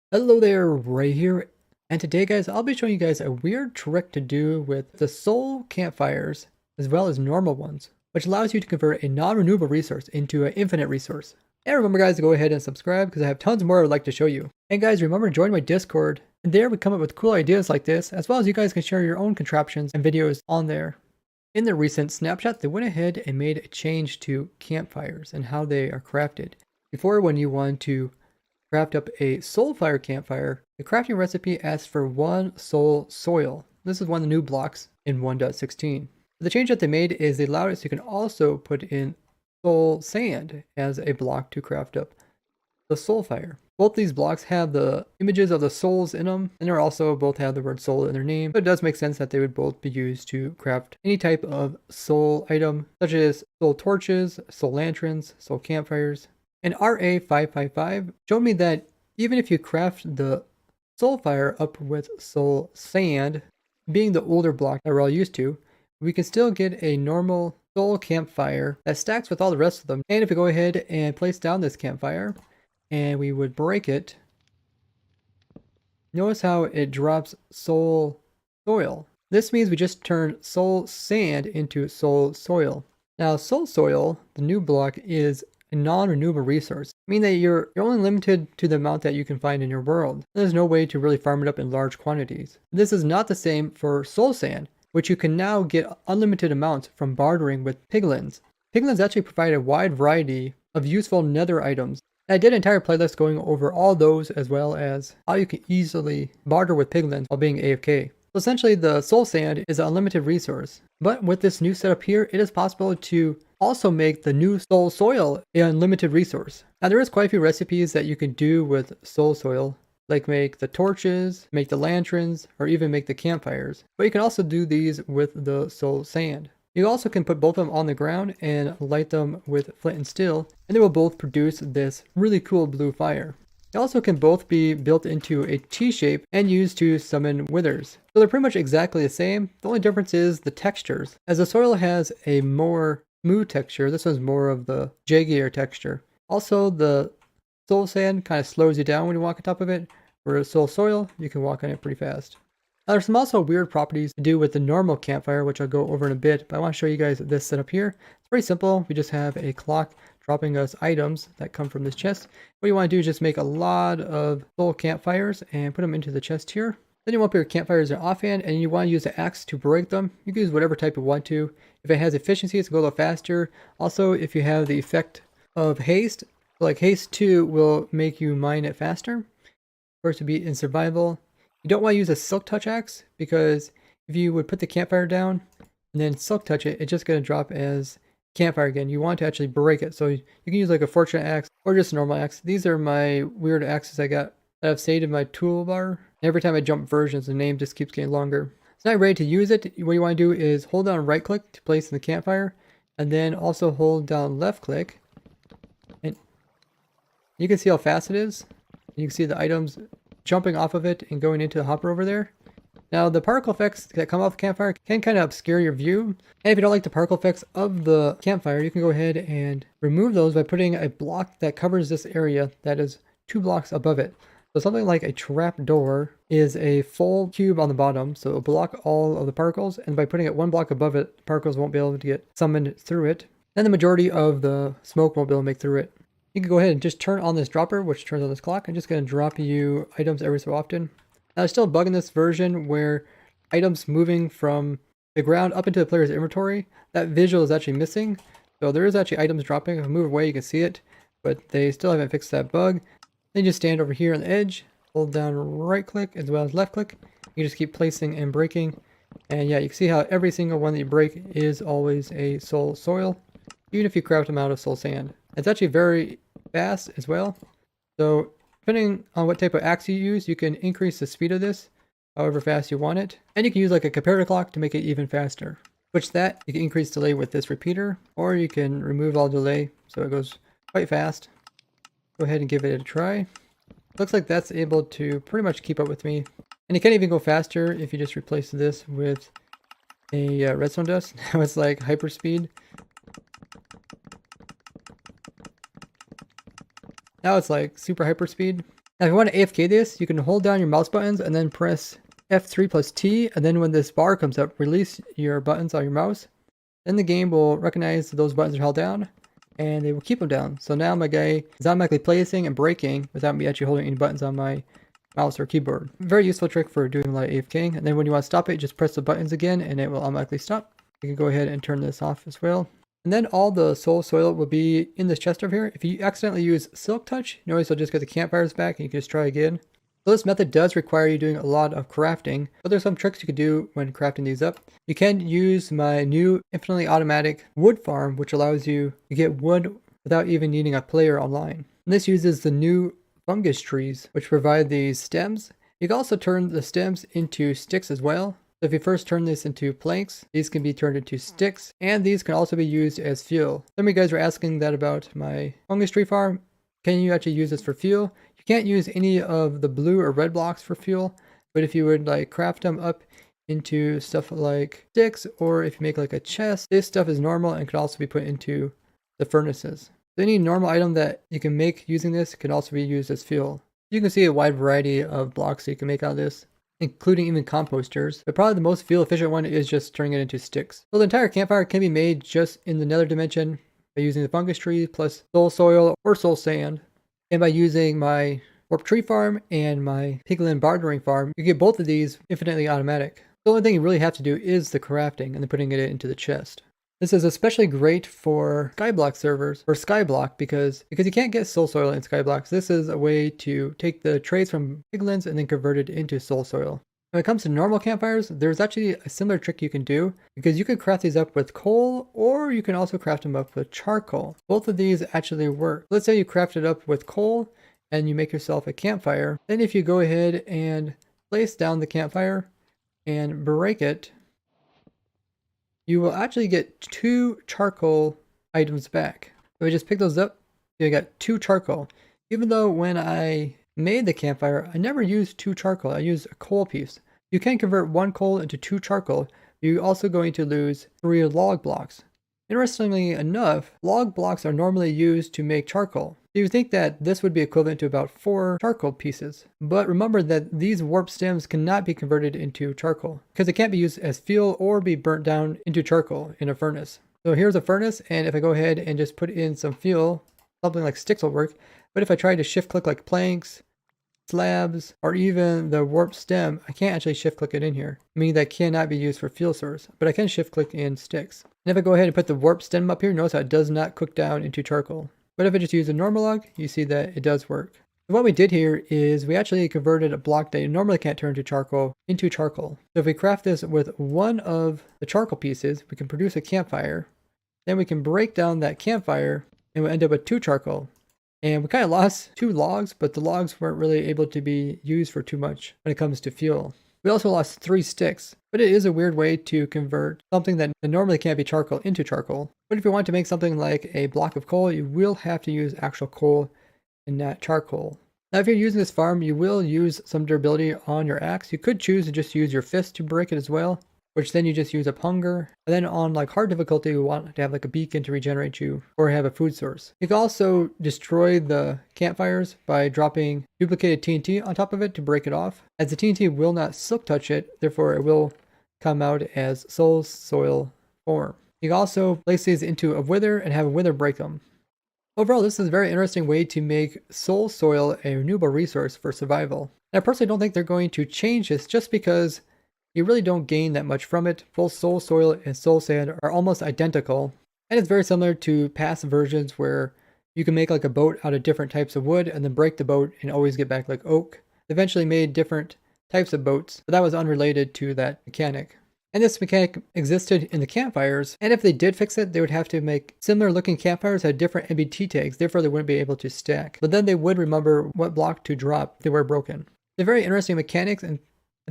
Hello there, Ray here, and today guys, I'll be showing you guys a weird trick to do with the soul campfires, as well as normal ones, which allows you to convert a non-renewable resource into an infinite resource. And remember guys to go ahead and subscribe because I have tons more I'd like to show you. And guys, remember to join my Discord, and there we come up with cool ideas like this, as well as you guys can share your own contraptions and videos on there. In the recent snapshot, they went ahead and made a change to campfires and how they are crafted. Before, when you want to craft up a soulfire campfire, the crafting recipe asks for 1 soul soil. This is one of the new blocks in 1.16. The change that they made is they allowed it so you can also put in soul sand as a block to craft up the soulfire. Both these blocks have the images of the souls in them, and they also both have the word soul in their name. So it does make sense that they would both be used to craft any type of soul item, such as soul torches, soul lanterns, soul campfires. And RA555 showed me that even if you craft the soul fire up with soul sand, being the older block that we're all used to, we can still get a normal soul campfire that stacks with all the rest of them. And if we go ahead and place down this campfire, and we would break it, notice how it drops soul soil. This means we just turned soul sand into soul soil. Now soul soil, the new block, is a non-renewable resource, meaning that you're only limited to the amount that you can find in your world. There's no way to really farm it up in large quantities. This is not the same for soul sand, which you can now get unlimited amounts from bartering with piglins. Piglins actually provide a wide variety of useful nether items. I did an entire playlist going over all those, as well as how you can easily barter with piglins while being AFK. So essentially the soul sand is an unlimited resource, but with this new setup here, it is possible to also make the new soul soil an unlimited resource. Now there is quite a few recipes that you can do with soul soil, like make the torches, make the lanterns, or even make the campfires. But you can also do these with the soul sand. You also can put both of them on the ground and light them with flint and steel, and they will both produce this really cool blue fire. They also can both be built into a T-shape and used to summon withers. So they're pretty much exactly the same. The only difference is the textures. As the soil has a more smooth texture, this one's more of the jaggier texture. Also, the soul sand kind of slows you down when you walk on top of it, whereas soul soil, you can walk on it pretty fast. Now, there's some also weird properties to do with the normal campfire, which I'll go over in a bit, but I want to show you guys this setup here. It's pretty simple. We just have a clock dropping us items that come from this chest. What you want to do is just make a lot of soul campfires and put them into the chest here. Then you want to put your campfires in offhand, and you want to use the axe to break them. You can use whatever type you want to. If it has efficiency, it's going to go a little faster. Also, if you have the effect of haste, like haste 2 will make you mine it faster. First to be in survival. You don't want to use a silk touch axe, because if you would put the campfire down and then silk touch it, it's just going to drop as campfire again. You want to actually break it. So you can use like a fortune axe or just a normal axe. These are my weird axes I got that I've saved in my toolbar. Every time I jump versions, the name just keeps getting longer. It's not ready to use it. What you want to do is hold down right click to place in the campfire, and then also hold down left click. And you can see how fast it is. You can see the items jumping off of it and going into the hopper over there. Now the particle effects that come off the campfire can kind of obscure your view. And if you don't like the particle effects of the campfire, you can go ahead and remove those by putting a block that covers this area that is 2 blocks above it. So something like a trap door is a full cube on the bottom, so it'll block all of the particles, and by putting it 1 block above it, particles won't be able to get summoned through it. And the majority of the smoke won't be able to make through it. You can go ahead and just turn on this dropper, which turns on this clock. I'm just going to drop you items every so often. Now, there's still a bug in this version where items moving from the ground up into the player's inventory, that visual is actually missing. So there is actually items dropping. If I move away, you can see it, but they still haven't fixed that bug. Then you just stand over here on the edge, hold down right click as well as left click. You just keep placing and breaking. And yeah, you can see how every single one that you break is always a soul soil, even if you craft them out of soul sand. It's actually very fast as well. So depending on what type of axe you use, you can increase the speed of this however fast you want it. And you can use like a comparator clock to make it even faster. Switch that, you can increase delay with this repeater, or you can remove all delay so it goes quite fast. Go ahead and give it a try. Looks like that's able to pretty much keep up with me. And it can even go faster if you just replace this with a redstone dust. Now it's like hyper speed. Now it's like super hyper speed. Now if you want to AFK this, you can hold down your mouse buttons and then press F3 plus T, and then when this bar comes up, release your buttons on your mouse. Then the game will recognize that those buttons are held down, and they will keep them down. So now my guy is automatically placing and breaking without me actually holding any buttons on my mouse or keyboard. Very useful trick for doing a lot of AFKing. And then when you want to stop it, just press the buttons again and it will automatically stop. You can go ahead and turn this off as well. And then all the soul soil will be in this chest over here. If you accidentally use Silk Touch, notice you'll just get the campfires back and you can just try again. So this method does require you doing a lot of crafting, but there's some tricks you could do when crafting these up. You can use my new infinitely automatic wood farm, which allows you to get wood without even needing a player online. And this uses the new fungus trees, which provide these stems. You can also turn the stems into sticks as well. So if you first turn this into planks, these can be turned into sticks, and these can also be used as fuel. Some of you guys were asking that about my fungus tree farm. Can you actually use this for fuel? You can't use any of the blue or red blocks for fuel, but if you would like craft them up into stuff like sticks, or if you make like a chest, this stuff is normal and can also be put into the furnaces. So any normal item that you can make using this can also be used as fuel. You can see a wide variety of blocks that you can make out of this, including even composters. But probably the most fuel efficient one is just turning it into sticks. So the entire campfire can be made just in the nether dimension by using the fungus tree plus soul soil or soul sand. And by using my warp tree farm and my piglin bartering farm, you get both of these infinitely automatic. The only thing you really have to do is the crafting and then putting it into the chest. This is especially great for Skyblock servers, or Skyblock, because you can't get soul soil in Skyblocks. This is a way to take the traits from piglins and then convert it into soul soil. When it comes to normal campfires, there's actually a similar trick you can do, because you can craft these up with coal, or you can also craft them up with charcoal. Both of these actually work. Let's say you craft it up with coal and you make yourself a campfire. Then if you go ahead and place down the campfire and break it, you will actually get 2 charcoal items back. If I just pick those up, you got 2 charcoal. Even though when I made the campfire, I never used 2 charcoal. I used a coal piece. You can convert 1 coal into 2 charcoal. You're also going to lose 3 log blocks. Interestingly enough, log blocks are normally used to make charcoal. You would think that this would be equivalent to about 4 charcoal pieces. But remember that these warp stems cannot be converted into charcoal because it can't be used as fuel or be burnt down into charcoal in a furnace. So here's a furnace, and if I go ahead and just put in some fuel, something like sticks will work. But if I try to shift click like planks, slabs, or even the warp stem, I can't actually shift click it in here, meaning that cannot be used for fuel source, but I can shift click in sticks. And if I go ahead and put the warp stem up here, notice how it does not cook down into charcoal. But if I just use a normal log, you see that it does work. So what we did here is we actually converted a block that you normally can't turn to charcoal into charcoal. So if we craft this with one of the charcoal pieces, we can produce a campfire. Then we can break down that campfire and we'll end up with 2 charcoal. And we kind of lost 2 logs, but the logs weren't really able to be used for too much when it comes to fuel. We also lost 3 sticks, but it is a weird way to convert something that normally can't be charcoal into charcoal. But if you want to make something like a block of coal, you will have to use actual coal and not charcoal. Now if you're using this farm, you will use some durability on your axe. You could choose to just use your fist to break it as well, which then you just use up hunger. And then on like hard difficulty, you want to have like a beacon to regenerate you or have a food source. You can also destroy the campfires by dropping duplicated TNT on top of it to break it off. As the TNT will not silk touch it, therefore it will come out as soul soil form. You can also place these into a wither and have a wither break them. Overall, this is a very interesting way to make soul soil a renewable resource for survival. And I personally don't think they're going to change this just because you really don't gain that much from it. Both soul soil and soul sand are almost identical. And it's very similar to past versions where you can make like a boat out of different types of wood and then break the boat and always get back like oak. They eventually made different types of boats, but that was unrelated to that mechanic. And this mechanic existed in the campfires, and if they did fix it, they would have to make similar looking campfires that had different NBT tags, therefore they wouldn't be able to stack. But then they would remember what block to drop if they were broken. They're very interesting mechanics, and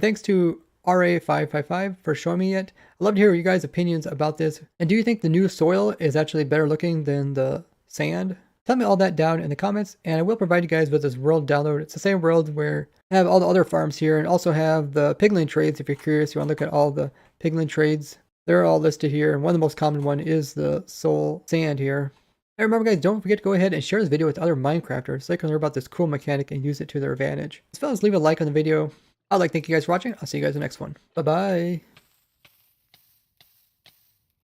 thanks to RA555 for showing me it. I'd love to hear your guys' opinions about this. And do you think the new soil is actually better looking than the sand? Tell me all that down in the comments, and I will provide you guys with this world download. It's the same world where I have all the other farms here and also have the piglin trades. If you're curious, you want to look at all the piglin trades. They're all listed here, and one of the most common one is the soul sand here. And remember guys, don't forget to go ahead and share this video with other Minecrafters so they can learn about this cool mechanic and use it to their advantage. As well as leave a like on the video. I'd like to thank you guys for watching. I'll see you guys in the next one. Bye bye.